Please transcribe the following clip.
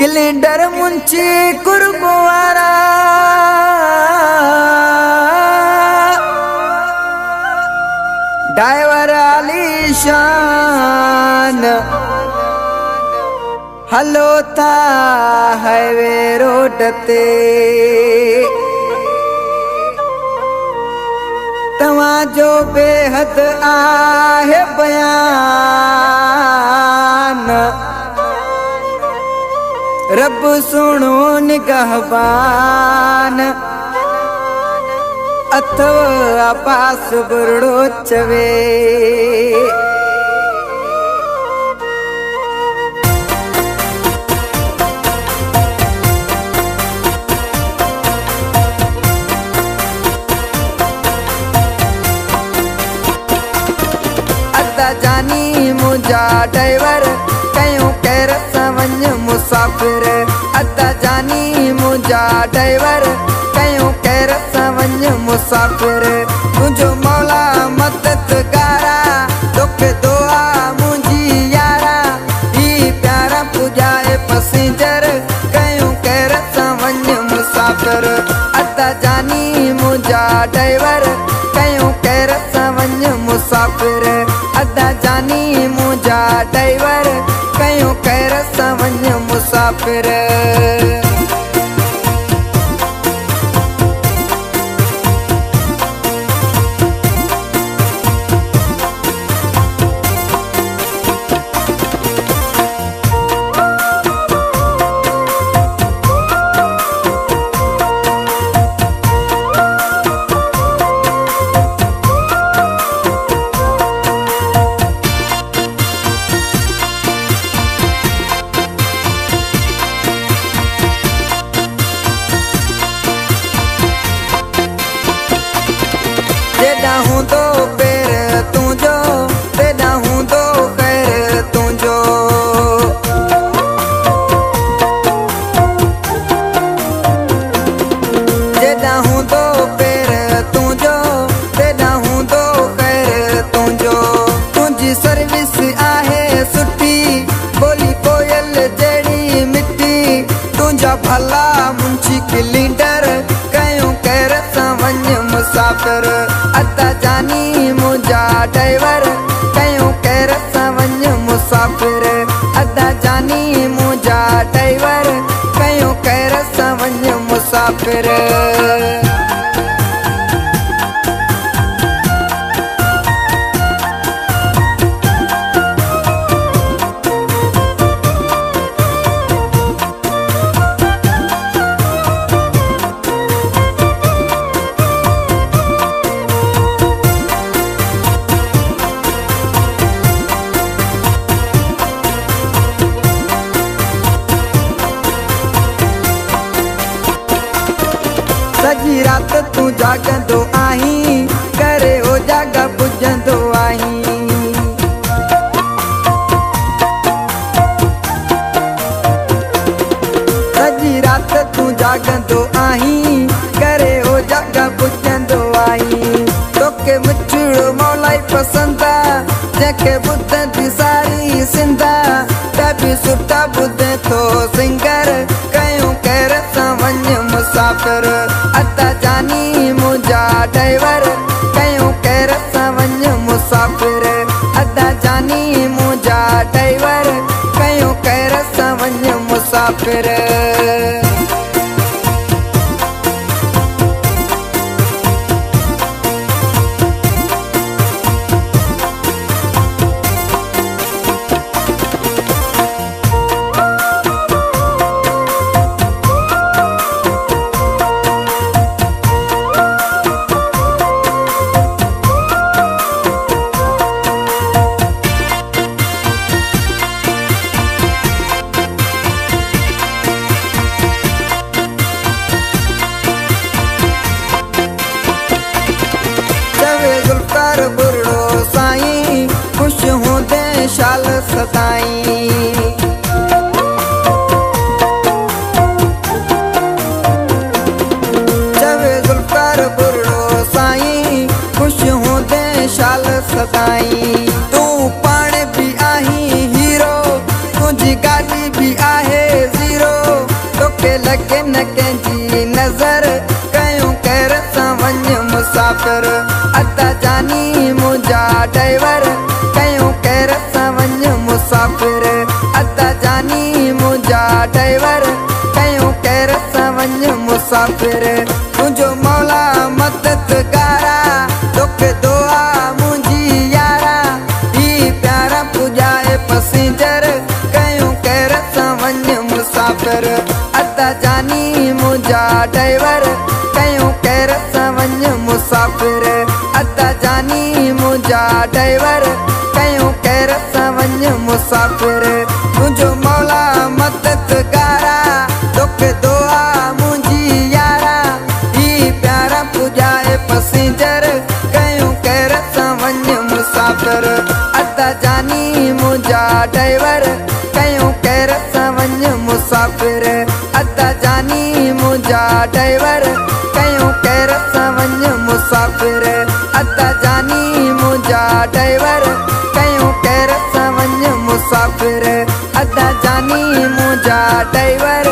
calendar मुंची कुर्बवारा driver आलीशान हलो था highway road ते तवाजो बेहद आहे बयान रब सुनो निगहबान अथव आपास बुरड़ो चवे अदा जानी मुझा ड्राइवर कयूं कैर सवंज मुसाफिर अदा जानी मुझा ड्राइवर कयूं कैर सवंज मुसाफिर तुझो मौला मददगारा दुख दुआ मुझी यारा ही प्यारा पुजाए पैसेंजर कयूं कैर सवंज मुसाफिर अदा जानी मुझा ड्राइवर कयूं कैर सवंज मुसाफिर अदा जानी मुझा ड्राइवर कयूं कैर सवंज मुसाफिर तेरा हूँ तो पैर तू जो तेरा हूँ तो खैर तू जो तेरा हूँ तो पैर तू जो तेरा हूँ तो खैर तू जो तुझी सर्विस आहे सुठी बोली कोयल जड़ी मिट्टी तुझा भला मुंशी कैलेंडर कयूं कैर सवंज मुसाफिर अदा जानी मुझा ड्राइवर कयूं कैर सवंज मुसाफिर अदा जानी मुझा ड्राइवर कयूं कैर सवंज मुसाफिर सजी रात तू जागंदो आहीं करे हो जागा पुजंदो आहीं सजी रात तू जागंदो आहीं करे हो जागा पुजंदो आहीं तोके मुछड़ो मौलाई पसंदा जेके बुद्धंदी सारी सिंधा तभी सुठा बुद्धे तो सिंगर कयूं कैर सवंज मुसाफिर अदा जानी मुझा ड्राइवर कयूं कैर सवंज मुसाफिर अदा जानी मुझा ड्राइवर कयूं कैर सवंज मुसाफिर मुसाफ़िर अदा जानी मुंहिंजा ड्राइवर कयूं केर सां वञ मुसाफ़िर अदा जानी मुंहिंजा ड्राइवर कयूं केर सां वञ मुसाफ़िर तुंहिंजो मौला मददगारा दुख दुआ मुंहिंजी यारा ही प्यारा पुॼाए पैसेंजर कयूं केर सां वञ मुसाफ़िर अदा जानी मुंहिंजा ड्राइवर कयूं केर सां वञ मुसाफ़िर अदा जानी मुंहिंजा ड्राइवर कयूं केर सां वञ मुसाफ़िर तुंहिंजो मौला मददगारा दुख दुआ मुंहिंजी यारा ही प्यारा पुॼाए पैसेंजर कयूं केर सां वञ मुसाफ़िर अदा जानी मुंहिंजा ड्राइवर कयूं केर सां वञ मुसाफ़िर अदा जानी मुंहिंजा ड्राइवर कयूं केर सां वञ मुसाफ़िर अदा जानी मुंहिंजा ड्राइवर कयूं केर सां वञ मुसाफ़िर अदा जानी मुंहिंजा ड्राइवर